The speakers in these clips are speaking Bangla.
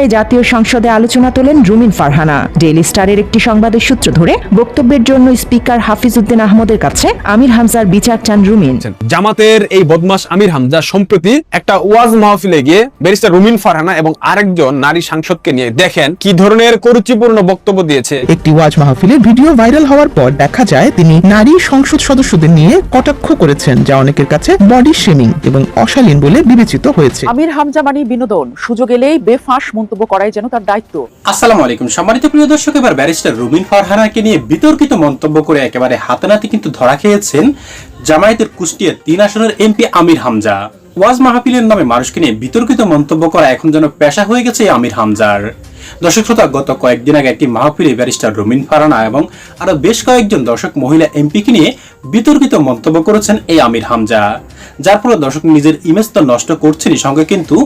ঘটনায় জাতীয় সংসদে আলোচনা তোলেন রুমিন ফারহানা। ডেইলি স্টারের একটি সংবাদের সূত্র ধরে বক্তব্যের জন্য স্পিকার হাফিজউদ্দিন আহমদের কাছে আমির হামজার বিচার চান রুমিন। জামাতের এই বদমাশ আমির হামজা সম্প্রতি একটা ওয়াজ মাহফিলে গিয়ে ব্যারিস্টার রুমিন ফারহানা এবং আরেকজন নারী সাংসদকে নিয়ে দেখেন কি ধরনের কুরুচিপূর্ণ বক্তব্য দিয়েছে। একটি ওয়াজ মাহফিলের ভিডিও ভাইরাল হওয়ার পর দেখা যায় তিনি নারী সংসদ সদস্যদের নিয়ে কটাক্ষ করেছেন, যা অনেকের কাছে বডি শেমিং এবং অশালীন বলে বিবেচিত হয়েছে। আমির হামজা মানে বিনোদন, সুযোগ এলেই বেফাঁস মন্তব্য করাই যেন তার দায়িত্ব। আসসালামু আলাইকুম সম্মানিত প্রিয় দর্শক, এবার ব্যারিস্টার রুমিন ফারহানাকে নিয়ে বিতর্কিত মন্তব্য করে একেবারে হাতানাতি কিন্তু ধরা খেয়েছেন জামায়াতের কুষ্টিয়া ৩ আসনের এমপি আমির হামজা। ওয়াজ মাহফিলের নামে মানুষকে নিয়ে বিতর্কিত মন্তব্য করা এখন যেন পেশা হয়ে গেছে আমির হামজার। দর্শক শ্রোতা, গত কয়েকদিন আগে একটি মাহফিলে ব্যারিস্টার রুমিন ফারহানা এবং আরো বেশ কয়েকজন দর্শক মহিলা এমপিকে নিয়ে বিতর্কিত মন্তব্য করেছেন এই আমির হামজা, যার ফলে দর্শক নিজের ইমেজ তো নষ্ট করছেনই, সঙ্গে কিন্তু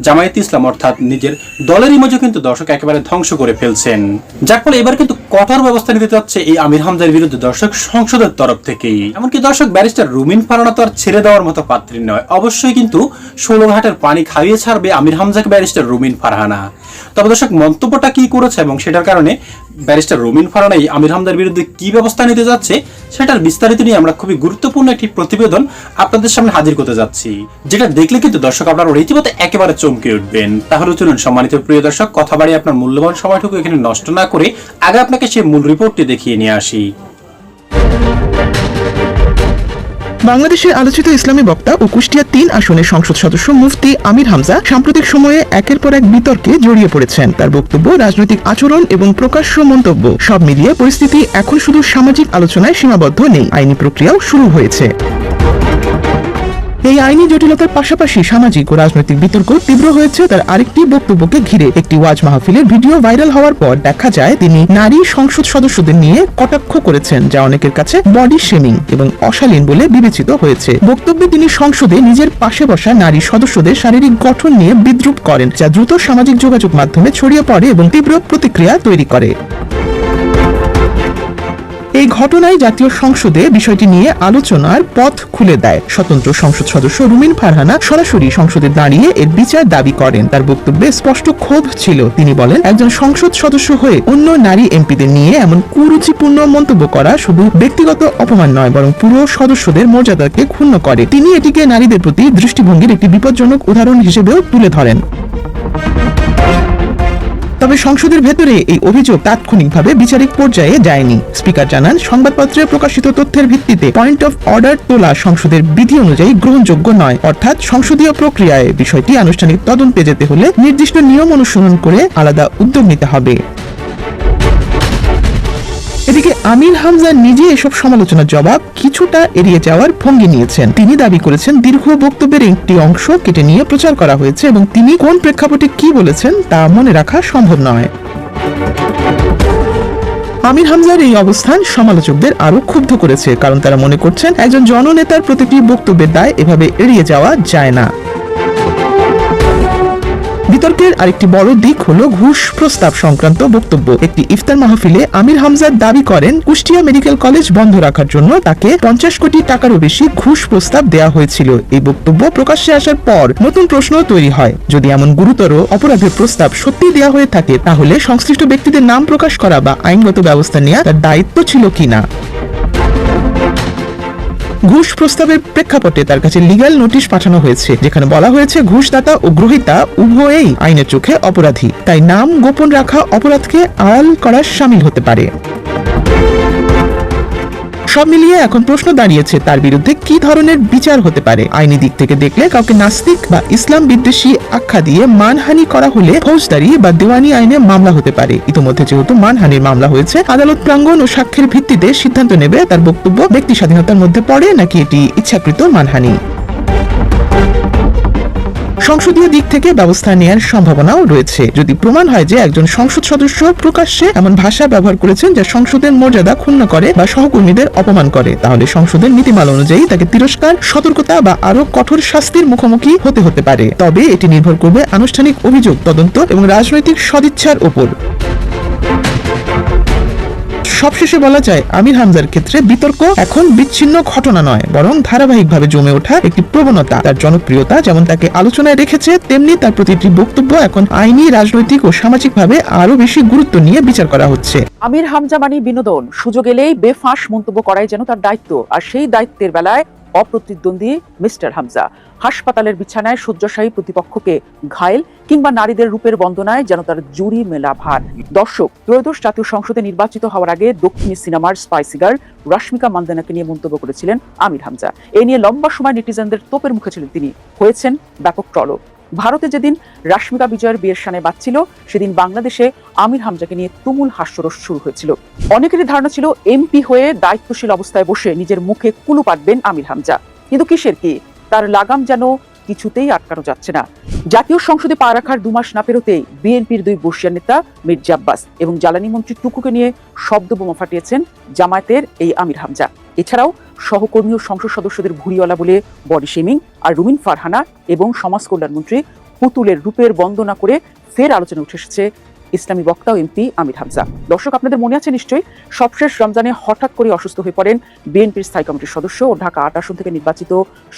জামায়াত ইসলাম অর্থাৎ নিজের দলের ইমেজও কিন্তু দর্শক একেবারে ধ্বংস করে ফেলছেন। যার ফলে এবার কিন্তু কঠোর ব্যবস্থা নিতে যাচ্ছে এই আমির হামজার বিরুদ্ধে দর্শক সংসদের তরফ থেকেই। এমনকি দর্শক ব্যারিস্টার রুমিন ফারহানা তো আর ছেড়ে দেওয়ার মতো পাত্রী নয়, অবশ্যই কিন্তু 16 ঘাটের পানি খাইয়ে ছাড়বে আমির হামজাকে ব্যারিস্টার রুমিন ফারহানা। তবে দর্শক মন্তব্যটা কি করেছে এবং সেটার কারণে ব্যারিস্টার রুমিন ফারহানা আমির হামজার বিরুদ্ধে কি ব্যবস্থা নিতে যাচ্ছে সেটার বিস্তারিত নিয়ে আমরা খুবই গুরুত্বপূর্ণ একটি প্রতিবেদন আপনাদের সামনে হাজির করতে যাচ্ছি, যেটা দেখলে কিন্তু দর্শক আপনারা রীতিমতো একেবারে চমকে উঠবেন। তাহলে চলুন সম্মানিত প্রিয় দর্শক, কথা বাড়িয়ে আপনার মূল্যবান সময়টুকু এখানে নষ্ট না করে আগে আপনাকে সেই মূল রিপোর্টটি দেখিয়ে নিয়ে আসি। বাংলাদেশের আলোচিত ইসলামী বক্তা ও কুষ্টিয়া ৩ আসনের সংসদ সদস্য মুফতি আমির হামজা সাম্প্রতিক সময়ে একের পর এক বিতর্কে জড়িয়ে পড়েছেন। তার বক্তব্য, রাজনৈতিক আচরণ এবং প্রকাশ্য মন্তব্য সব মিলিয়ে পরিস্থিতি এখন শুধু সামাজিক আলোচনায় সীমাবদ্ধ নেই, আইনি প্রক্রিয়াও শুরু হয়েছে। এই আইনি জটিলতার পাশাপাশি সামাজিক ও রাজনৈতিক বিতর্ক তীব্র হয়েছে তার আরেকটি বক্তব্যকে ঘিরে। একটি ওয়াজ মাহফিলের ভিডিও ভাইরাল হওয়ার পর দেখা যায় তিনি নারী সংসদ সদস্যদের নিয়ে কটাক্ষ করেছেন, যা অনেকের কাছে বডি শেমিং এবং অশালীন বলে বিবেচিত হয়েছে। বক্তব্যে তিনি সংসদে নিজের পাশে বসা নারী সদস্যদের শারীরিক গঠন নিয়ে বিদ্রূপ করেন, যা দ্রুত সামাজিক যোগাযোগ মাধ্যমে ছড়িয়ে পড়ে এবং তীব্র প্রতিক্রিয়া তৈরি করে। এই ঘটনায় জাতীয় সংসদে বিষয়টি নিয়ে আলোচনার পথ খুলে দেয়। স্বতন্ত্র সংসদ সদস্য রুমিন ফারহানা সরাসরি সংসদে দাঁড়িয়ে এর বিচার দাবি করেন। তার বক্তব্যে স্পষ্ট ক্ষোভ ছিল। তিনি বলেন, একজন সংসদ সদস্য হয়ে অন্য নারী এমপিদের নিয়ে এমন কুরুচিপূর্ণ মন্তব্য করা শুধু ব্যক্তিগত অপমান নয়, বরং পুরো সদস্যদের মর্যাদাকে ক্ষুণ্ণ করে। তিনি এটিকে নারীদের প্রতি দৃষ্টিভঙ্গির একটি বিপজ্জনক উদাহরণ হিসেবেও তুলে ধরেন। তবে সংসদের ভেতরে এই অভিযোগ তাৎক্ষণিকভাবে বিচারিক পর্যায়ে যায়নি। স্পিকার জানান, সংবাদপত্রে প্রকাশিত তথ্যের ভিত্তিতে পয়েন্ট অফ অর্ডার তোলা সংসদের বিধি অনুযায়ী গ্রহণযোগ্য নয়, অর্থাৎ সংসদীয় প্রক্রিয়ায় বিষয়টি আনুষ্ঠানিক তদন্তে যেতে হলে নির্দিষ্ট নিয়ম অনুসরণ করে আলাদা উদ্যোগ নিতে হবে। এদিকে আমির হামজা নিজে এসব সমালোচনার জবাব কিছুটা এড়িয়ে যাওয়ার ভঙ্গি নিয়েছেন। তিনি দাবি করেছেন, দীর্ঘ বক্তব্যের একটি অংশ কেটে নিয়ে প্রচার করা হয়েছে এবং তিনি কোন প্রেক্ষাপটে কি বলেছেন তা মনে রাখা সম্ভব নয়। আমির হামজার এই অবস্থান সমালোচকদের আরো ক্ষুব্ধ করেছে, কারণ তারা মনে করছেন একজন জননেতার প্রতিটি বক্তব্যের দায় এভাবে এড়িয়ে যাওয়া যায় না। বিতর্কের আরেকটি বড় দিক হলো ঘুষ প্রস্তাব সংক্রান্ত বক্তব্য। একটি ইফতার মাহফিলে আমির হামজা দাবি করেন, কুষ্টিয়া মেডিকেল কলেজ বন্ধ রাখার জন্য তাকে 50 কোটি টাকারও বেশি ঘুষ প্রস্তাব দেওয়া হয়েছিল। এই বক্তব্য প্রকাশ্যে আসার পর নতুন প্রশ্ন তৈরি হয়, যদি এমন গুরুতর অপরাধের প্রস্তাব সত্যি দেওয়া হয়ে থাকে তাহলে সংশ্লিষ্ট ব্যক্তিদের নাম প্রকাশ করা বা আইনগত ব্যবস্থা নেওয়া তার দায়িত্ব ছিল কিনা। ঘুষ প্রস্তাবের প্রেক্ষাপটে তার কাছে লিগ্যাল নোটিশ পাঠানো হয়েছে, যেখানে বলা হয়েছে ঘুষদাতা ও গ্রহীতা উভয়েই আইনের চোখে অপরাধী, তাই নাম গোপন রাখা অপরাধকে আড়াল করার শামিল হতে পারে। সব মিলিয়ে এখন প্রশ্ন দাঁড়িয়েছে তার বিরুদ্ধে কি ধরনের বিচার হতে পারে। আইনি দিক থেকে দেখলে কাউকে নাস্তিক বা ইসলাম বিদ্বেষী আখ্যা দিয়ে মানহানি করা হলে ফৌজদারি বা দেওয়ানি আইনে মামলা হতে পারে। ইতিমধ্যে যেহেতু মানহানির মামলা হয়েছে, আদালত প্রাঙ্গণ ও সাক্ষ্যের ভিত্তিতে সিদ্ধান্ত নেবে তার বক্তব্য ব্যক্তি স্বাধীনতার মধ্যে পড়ে নাকি এটি ইচ্ছাকৃত মানহানি। সংসদীয় দিক থেকে ব্যবস্থা নেওয়ার সম্ভাবনাও রয়েছে। যদি প্রমাণ হয় যে একজন সংসদ সদস্য প্রকাশ্যে এমন ভাষা ব্যবহার করেছেন যা সংসদের মর্যাদা ক্ষুণ্ণ করে বা সহকর্মীদের অপমান করে, তাহলে সংসদের নীতিমালা অনুযায়ী তাকে তিরস্কার, সতর্কতা বা আরো কঠোর শাস্তির মুখোমুখি হতে পারে। তবে এটি নির্ভর করবে আনুষ্ঠানিক অভিযোগ তদন্ত এবং রাজনৈতিক সদিচ্ছার উপর। সবশেষে বলা যায় আমির হামজার ক্ষেত্রে বিতর্ক এখন বিচ্ছিন্ন ঘটনা নয়, বরং ধারাবাহিকভাবে জমে ওঠা একটি প্রবণতা। তার জনপ্রিয়তা যেমন তাকে আলোচনায় রেখেছে, তেমনি তার প্রতিটি বক্তব্য এখন আইনি, রাজনৈতিক ও সামাজিকভাবে আরো বেশি গুরুত্ব নিয়ে বিচার করা হচ্ছে। আমির হামজা মানে বিনোদন, সুযোগ এলেই বেফাঁস মন্তব্য করাই যেন তার দায়িত্ব। আর সেই দায়িত্বের বেলায় অপ্রতিদ্বন্দ্বী মিস্টার হামজা হাসপাতালের বিছানায় শয্যাশায়ী প্রতিপক্ষকে ঘায়েল কিংবা নারীদের রূপের বন্দনায় যেন তার জুরি মেলা ভার। দর্শক, ত্রয়োদশ জাতীয় সংসদে নির্বাচিত হওয়ার আগে দক্ষিণী সিনেমার স্পাইসি গার্ল রশ্মিকা মান্দানাকে নিয়ে মন্তব্য করেছিলেন আমির হামজা। এ নিয়ে লম্বা সময় নেটিজেনদের তোপের মুখে ছিলেন তিনি, হয়েছেন ব্যাপক ট্রল। ভারতে যেদিন রাশ্মিকা বিজয়ের বিয়ের সানে বাজছিল, সেদিন বাংলাদেশে আমির হামজাকে নিয়ে তুমুল হাস্যরস শুরু হয়েছিল। অনেকেরই ধারণা ছিল এমপি হয়ে দায়িত্বশীল অবস্থায় বসে নিজের মুখে কুলু পাটবেন আমির হামজা, কিন্তু কিসের কি, তার লাগাম যেন কিছুতেই আটকানো যাচ্ছে না। জাতীয় সংসদে পা রাখার 2 মাস না পেরোতেই বিএনপির 2 বর্ষিয়ান নেতা মির্জা আব্বাস এবং জ্বালানি মন্ত্রী টুকুকে নিয়ে শব্দ বোমা ফাটিয়েছেন জামায়াতের এই আমির হামজা। এছাড়াও সহকর্মী ও সংসদ সদস্যদের ভুড়িওয়ালা বলে বডি শেমিং আর রুমিন ফারহানা এবং সমাজ কল্যাণ মন্ত্রী পুতুলের রূপের বন্দনা করে ফের আলোচনা উঠে এসেছে ইসলামী বক্তা ও এমপি আমির হামজা। দর্শক, আপনাদের মনে আছে নিশ্চয়ই, সবশেষ রমজানে হঠাৎ করে অসুস্থ হয়ে পড়েন বিএনপির স্থায়ী কমিটির সদস্য ও ঢাকা 8 আসন থেকে নির্বাচিত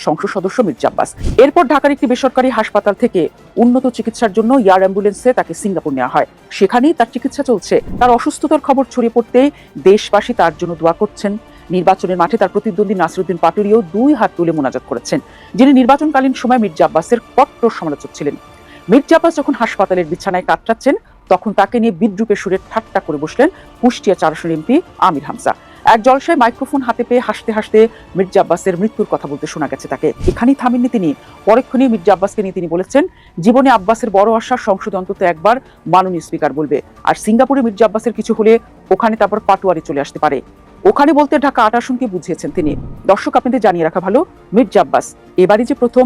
সংসদ সদস্য মির্জা আব্বাস। এরপর ঢাকার একটি বেসরকারি হাসপাতাল থেকে উন্নত চিকিৎসার জন্য এয়ার অ্যাম্বুলেন্সে তাকে সিঙ্গাপুর নেওয়া হয়। সেখানেই তার চিকিৎসা চলছে। তার অসুস্থতার খবর ছড়িয়ে পড়তেই দেশবাসী তার জন্য দোয়া করছেন। নির্বাচনের মাঠে তার প্রতিদ্বন্দ্বী নাসিরউদ্দিন পাটোয়ারিও 2 হাত তুলে মোনাজাত করেছেন, যিনি নির্বাচনকালীন সময় মির্জা আব্বাসের কট্টর সমালোচক ছিলেন। মির্জা আব্বাস যখন হাসপাতালের বিছানায় কাতরাচ্ছেন, তখন তাকে নিয়ে বিদ্রূপের সুরে ঠাট্টা করে বসলেন কুষ্টিয়া 4 আসনের এমপি আমির হামজা। এক জলসায় মাইক্রোফোন হাতে পেয়ে হাসতে হাসতে মির্জা আব্বাসের মৃত্যুর কথা বলতে শোনা গেছে তাকে। এখানেই থামেননি তিনি, পরক্ষণে মির্জা আব্বাসকে নিয়ে তিনি বলেছেন, জীবনে আব্বাসের বড় আশা সংসদে অন্তত একবার মাননীয় স্পিকার বলবে, আর সিঙ্গাপুরে মির্জা আব্বাসের কিছু হলে ওখানে তারপর পাটোয়ারি চলে আসতে পারে। ওখানে বলতে ঢাকা 8 আসনকে বুঝিয়েছেন তিনি। দর্শক, আপনাদের জানিয়ে রাখা ভালো, মির্জা আব্বাস এবারই যে প্রথম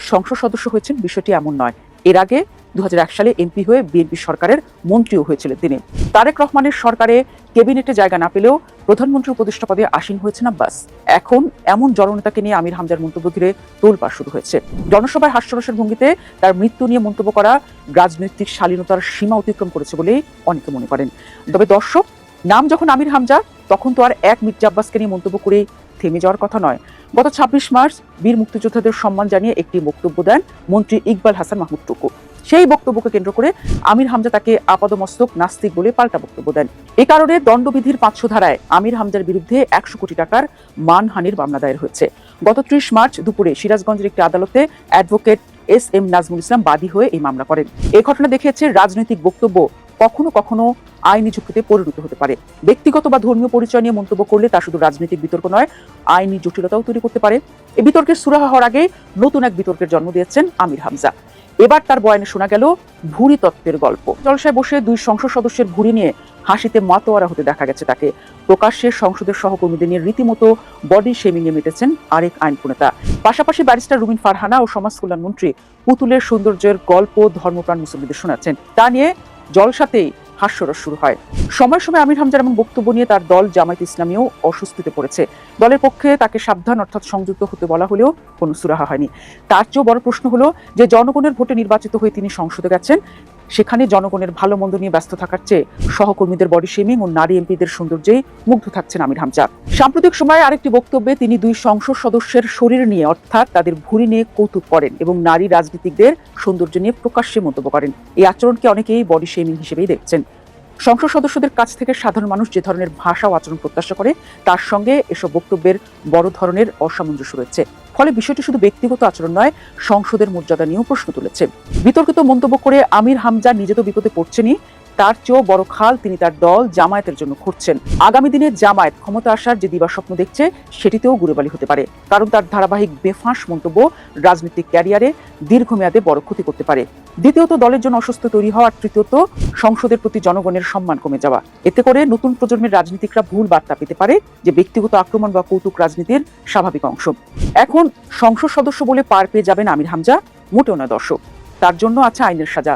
সংসদ সদস্য হয়েছেন বিষয়টি এমন নয়। এর আগে 2001 সালে এমপি হয়ে বিএনপি সরকারের মন্ত্রীও হয়েছিলেন তিনি। তারেক রহমানের সরকারে ক্যাবিনেটে জায়গা না পেলেও প্রধানমন্ত্রী উপদেষ্টা পদে আসীন হয়েছেন আব্বাস। এখন এমন জননেতাকে নিয়ে আমির হামজার মন্তব্য ঘিরে তোলপাড় শুরু হয়েছে। জনসভায় হাস্যরসের ভঙ্গিতে তার মৃত্যু নিয়ে মন্তব্য করা রাজনৈতিক শালীনতার সীমা অতিক্রম করেছে বলেই অনেকে মনে করেন। তবে দর্শক, নাম যখন আমির হামজা, তখন তো আর এক মির্জা আব্বাসকে নিয়ে মন্তব্য করেই থেমে যাওয়ার কথা নয়। গত 26 মার্চ বীর মুক্তিযোদ্ধাদের সম্মান জানিয়ে একটি বক্তব্য দেন মন্ত্রী ইকবাল হাসান মাহমুদ টুকু। সেই বক্তব্যকে কেন্দ্র করে আমির হামজা তাকে আপাদমস্তক নাস্তিক বলে পাল্টা বক্তব্য দেন। এ কারণে দণ্ডবিধির 500 ধারায় আমির হামজার বিরুদ্ধে 100 কোটি টাকার মানহানির মামলা দায়ের হয়েছে। গত 30 মার্চ দুপুরে সিরাজগঞ্জের একটি আদালতে অ্যাডভোকেট SM নাজমুল ইসলাম বাদী হয়ে এই মামলা করেন। এই ঘটনা দেখিয়েছে রাজনৈতিক বক্তব্য কখনো কখনো আইনি ঝুঁকিতে পরিণত হতে পারে। ব্যক্তিগত বা ধর্মীয় পরিচয় নিয়ে মন্তব্য করলে তা শুধু রাজনৈতিক বিতর্ক নয়, আইনি জটিলতাও তৈরি করতে পারে। এই বিতর্কের সুরাহা হওয়ার আগে নতুন এক বিতর্কের জন্ম দিয়েছেন আমির হামজা। এবার তার বয়ানে শোনা গেল ভুরি তত্ত্বের গল্প। জলসায় বসে 2 সংসদ সদস্যের ভুরি নিয়ে হাসিতে মাতোয়ারা হতে দেখা গেছে তাকে। প্রকাশ্যে সংসদের সহকর্মীদের নিয়ে রীতিমতো বডি শেমিং এ মেতেছেন আরেক আইন প্রণেতা। পাশাপাশি ব্যারিস্টার রুমিন ফারহানা ও সমাজ কল্যাণ মন্ত্রী পুতুলের সৌন্দর্যের গল্প ধর্মপ্রাণ মুসল্লিদের শোনাচ্ছেন। তা নিয়ে জলসাতেই হাস্যরস শুরু হয়। সময় সময় আমির হামজার এমন বক্তব্য নিয়ে তার দল জামায়াত ইসলামীও অস্বস্তিতে পড়েছে। দলের পক্ষে তাকে সাবধান অর্থাৎ সংযুক্ত হতে বলা হলেও কোনো সুরাহা হয়নি। তার চেয়েও বড় প্রশ্ন হলো যে জনগণের ভোটে নির্বাচিত হয়ে তিনি সংসদে গেছেন, সেখানে জনগণের ভালো মন্দ নিয়ে ব্যস্ত থাকার চেয়ে সহকর্মীদের বডি শেমিং ও নারী এমপিদের সৌন্দর্যেই মুগ্ধ থাকছেন আমির হামজা। সাম্প্রতিক সময়ে আরেকটি বক্তব্যে তিনি 2 সংসদ সদস্যের শরীর নিয়ে অর্থাৎ তাদের ভুঁড়ি নিয়ে কৌতুক করেন এবং নারী রাজনীতিকদের সৌন্দর্য নিয়ে প্রকাশ্যে মন্তব্য করেন। এই আচরণকে অনেকেই বডি শেমিং হিসেবেই দেখছেন। সংসদ সদস্যদের কাছ থেকে সাধারণ মানুষ যে ধরনের ভাষা ও আচরণ প্রত্যাশা করে, তার সঙ্গে এসব বক্তব্যের বড় ধরনের অসামঞ্জস্য রয়েছে। ফলে বিষয়টি শুধু ব্যক্তিগত আচরণ নয়, সংসদের মর্যাদা নিয়েও প্রশ্ন তুলেছে। বিতর্কিত মন্তব্য করে আমির হামজা নিজে তো বিপদে পড়ছেনই, তার চেয়েও বড় খাল তিনি তার দল জামায়াতের জন্য খুঁড়ছেন। আগামী দিনে জামায়াত ক্ষমতা আসার যে দিবাস্বপ্ন দেখছে, সেটিতেও গুড়েবালি হতে পারে। কারণ তার ধারাবাহিক বেফাঁস মন্তব্য রাজনৈতিক ক্যারিয়ারে দীর্ঘমেয়াদে বড় ক্ষতি করতে পারে। দ্বিতীয়ত, দলের জন্য অস্বস্তি তৈরি হওয়া। আর তৃতীয়ত, সংসদের প্রতি জনগণের সম্মান কমে যাওয়া। এতে করে নতুন প্রজন্মের রাজনীতিকরা ভুল বার্তা পেতে পারে যে ব্যক্তিগত আক্রমণ বা কৌতুক রাজনীতির স্বাভাবিক অংশ। এখন সংসদ সদস্য বলে পার পেয়ে যাবেন আমির হামজা? মোটেও নয় দর্শক, তার জন্য আছে আইনের সাজা।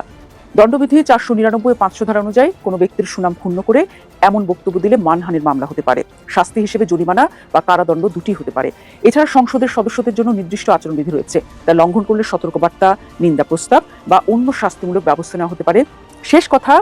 দণ্ডবিধি 499 ও 500 ধারা অনুযায়ী কোনো ব্যক্তির সুনাম ক্ষুণ্ণ করে এমন বক্তব্য দিলে মানহানির মামলা হতে পারে। শাস্তি হিসেবে জরিমানা বা কারাদণ্ড দুটি হতে পারে। এছাড়া সংসদের সদস্যদের জন্য নির্দিষ্ট আচরণবিধি রয়েছে, তা লঙ্ঘন করলে সতর্কবার্তা, নিন্দা প্রস্তাব বা অন্য শাস্তিমূলক ব্যবস্থা নেওয়া হতে পারে। শেষ কথা,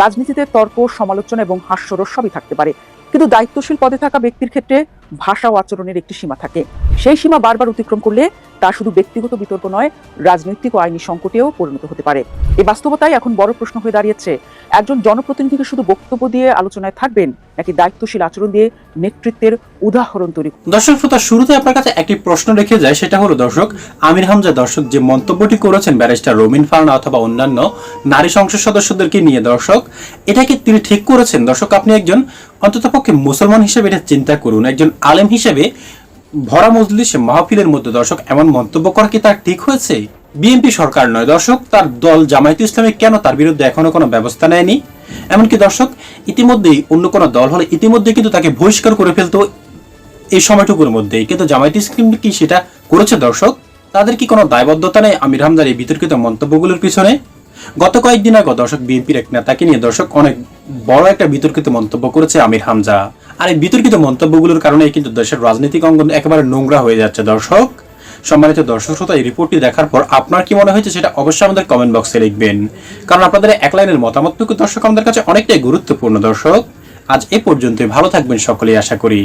রাজনীতিতে তর্ক, সমালোচনা এবং হাস্যরস সবই থাকতে পারে, কিন্তু দায়িত্বশীল পদে থাকা ব্যক্তির ক্ষেত্রে ভাষা ও আচরণের একটি সীমা থাকে। সেই সীমা বারবার অতিক্রম করলে তা শুধু ব্যক্তিগত বিতর্ক নয়, রাজনৈতিক ও আইনি সংকটেও পরিণত হতে পারে। এই বাস্তবতায় এখন বড় প্রশ্ন হয়ে দাঁড়িয়েছে, একজন জনপ্রতিনিধিকে শুধু বক্তব্য দিয়ে আলোচনায় থাকবেন, নাকি দায়িত্বশীল আচরণ দিয়ে নেতৃত্বের উদাহরণ তৈরি। দর্শক শ্রোতা, শুরুতে আপনার কাছে একটি প্রশ্ন রেখে যায়, সেটা হলো দর্শক, আমির হামজা দর্শক যে মন্তব্যটি করেছেন ব্যারিস্টার রুমিন ফারহানা অথবা অন্যান্য নারী সংসদ সদস্যদেরকে নিয়ে দর্শক, এটাকে তিনি ঠিক করেছেন? দর্শক, আপনি একজন অন্ততপক্ষে মুসলমান হিসেবে এটা চিন্তা করুন, একজন আলেম হিসেবে ভরা মজলিসে মাহফিলের মধ্যে দর্শক এমন মন্তব্য করা কি তার ঠিক হয়েছে? বিএনপি সরকার নয় দর্শক, তার দল জামায়াতে ইসলামী কেন তার বিরুদ্ধে এখনো কোনো ব্যবস্থা নেয়নি? এমনকি দর্শক, ইতিমধ্যেই অন্য কোনো দল হলে ইতিমধ্যে কিন্তু তাকে বহিষ্কার করে ফেলতো এই সময়টুকুর মধ্যেই, কিন্তু জামায়াতে ইসলামী কি সেটা করেছে? দর্শক, তাদের কি কোনো দায়বদ্ধতা নেই আমির হামজার এই বিতর্কিত মন্তব্যগুলোর পিছনে? গত কয়েকদিন আগে দর্শক বিএনপির এক নেতাকে নিয়ে দর্শক অনেক বড় একটা বিতর্কিত মন্তব্য করেছে আমির হামজা, আর এই বিতর্কিত মন্তব্যগুলোর কারণে কিন্তু দেশের রাজনৈতিক অঙ্গন একেবারে নোংরা হয়ে যাচ্ছে। দর্শক, সম্মানিত দর্শক শ্রোতা, এই রিপোর্টটি দেখার পর আপনার কি মনে হয়েছে সেটা অবশ্যই আমাদের কমেন্ট বক্সে লিখবেন, কারণ আপনাদের এক লাইনের মতামতটুকু দর্শক আমাদের কাছে অনেকটাই গুরুত্বপূর্ণ। দর্শক, আজ এ পর্যন্তই, ভালো থাকবেন সকলেই আশা করি।